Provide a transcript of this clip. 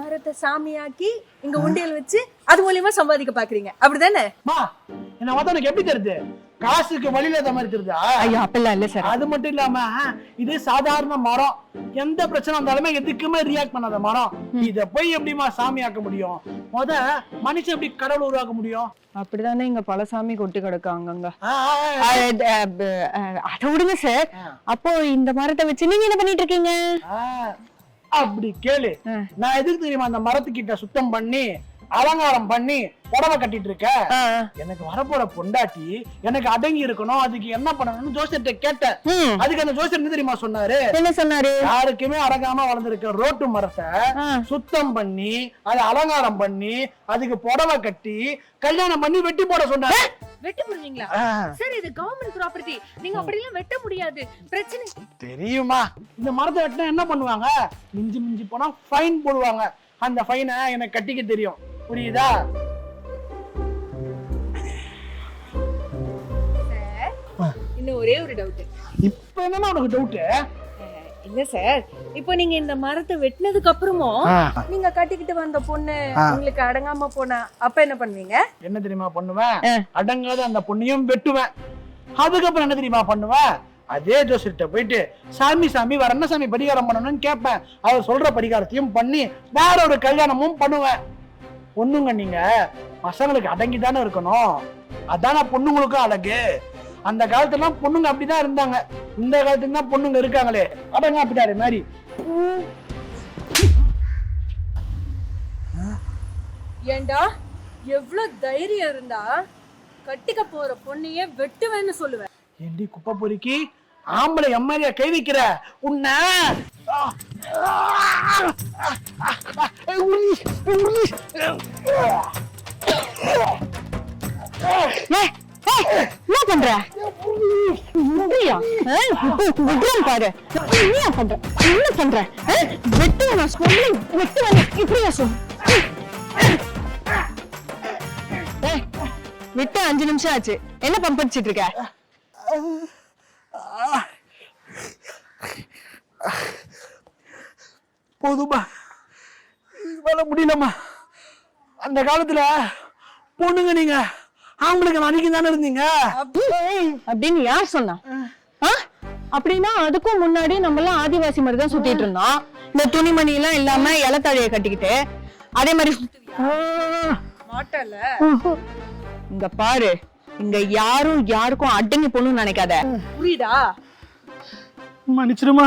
மரத்தை சாமியாக்கி இங்க உண்டியல் வச்சு அது மூலியமா சம்பாதிக்க பாக்குறீங்க, அப்படிதானே? என்ன பார்த்தா எனக்கு எப்படி தெரியுது? காசுக்கு வழியில இந்த மாதிரி தெரியுதா? ஐயோ அப்பெல்லாம் இல்ல சார். அது மட்டும் இல்லாம இது சாதாரண மரம், எந்த பிரச்சனை வந்தாலுமே எதுக்குமே ரியாக்ட் பண்ணாத மரம். இத போய் எப்படிமா சாமி ஆக்க முடியும்? மனுஷன் எப்படி கடவுள் உருவாக்க முடியும்? அப்படிதானே இங்க பல சாமி கொட்டி கிடக்காங்க. அதை விடுங்க சார். அப்போ இந்த மரத்தை வச்சு நீங்க என்ன பண்ணிட்டு இருக்கீங்க? அப்படி கேளு. நான் எதுக்கு தெரியுமா அந்த மரத்துக்கிட்ட சுத்தம் பண்ணி அலங்காரம் பண்ணி புடவை கட்டிட்டு இருக்க? எனக்கு வரப்போற பொண்டாட்டி எனக்கு அடங்கி இருக்கணும், அதுக்கு என்ன பண்ணணும்னு ஜோசியர்கிட்ட கேட்டேன். அதுக்கு அந்த ஜோசியர் என்ன தெரியுமா சொன்னாரு? என்ன சொன்னாரு? யாருக்குமே அடங்காம வளர்ந்துருக்க ரோட்டு மரத்தை சுத்தம் பண்ணி அதை அலங்காரம் பண்ணி அதுக்கு புடவை கட்டி கல்யாணம் பண்ணி வெட்டி போட சொன்னாரு. வெட்ட முடியுங்களா சார்? இது கவர்மெண்ட் ப்ராப்பர்ட்டி, நீங்க அப்படி எல்லாம் வெட்ட முடியாது. பிரச்சனை தெரியுமா? இந்த மரத்தை வெட்டினா என்ன பண்ணுவாங்க? மிஞ்சி மிஞ்சி போனா ஃபைன் போடுவாங்க. அந்த ஃபைனை எனக்கு கட்டிக்க தெரியும், புரியுதா? இன்னும் ஒரே ஒரு டவுட். இப்ப என்னன்னா உனக்கு டவுட்? இல்ல சார், இப்போ நீங்க இந்த மரத்தை வெட்டினதுக்கு அப்புறமும் நீங்க கட்டிக்கிட்டு வந்த பொண்ணு உங்களுக்கு அடங்காம போனா அப்ப என்ன பண்ணுவீங்க? என்ன தெரியுமா பண்ணுவேன்? அடங்காத அந்த பொண்ணையும் வெட்டுவேன். அதுக்கப்புறம் என்ன தெரியுமா பண்ணுவேன்? அதே ஜோசியர்கிட்ட போயிட்டு சாமி சாமி வர என்ன சாமி பரிகாரம் பண்ணணும்னு கேட்பேன். அவர் சொல்ற பரிகாரத்தையும் பண்ணி வேற ஒரு கல்யாணமும் பண்ணுவேன். பொண்ணுங்க நீங்க பசங்களுக்கு அடங்கி தானே இருக்கணும், அதான பொண்ணுங்களுக்கும் அழகு. அந்த காலத்துல பொண்ணுங்க அப்படிதான் இருந்தாங்க, இந்த காலத்துல தான் பொண்ணுங்க இருக்காங்களே அடங்க அப்படிதாரு மாதிரி. ஏண்டா எவ்வளவு தைரியம் இருந்தா கட்டிக்க போற பொண்ணையே வெட்டுவேன்னு சொல்லுவேன். ஏண்டி குப்பை பொறுக்கி ஆம்பளை எம்எல்ஏ கை வைக்கிற உன்ன? என்ன பண்ற? பாரு என்ன பண்ற? என்ன பண்ற? வெட்டு நான் சொல்லி வெட்டு இப்படியா சொல்? விட்டு 5 நிமிஷம் ஆச்சு, என்ன பம்ப் அடிச்சிட்டு இருக்க? போதுமா, வேலை முடியலம்மா. அந்த காலத்துல பொண்ணுங்க நீங்க ஆம்பளைங்க அன்னைக்கு தானே இருந்தீங்க அப்படின்னு யார் சொன்னா? அப்படின்னா அதுக்கும் முன்னாடி நம்ம எல்லாம் ஆதிவாசி மாதிரி தான் சுத்திட்டு இருந்தோம். இந்த துணிமணி எல்லாம் இல்லாம இலத்தழைய கட்டிக்கிட்டு அதே மாதிரி மாட்டல. இங்க பாரு, இங்க யாரும் யாருக்கும் அடங்கி போகணும்னு நினைக்காத, புரியுதா? மன்னிச்சிருமா.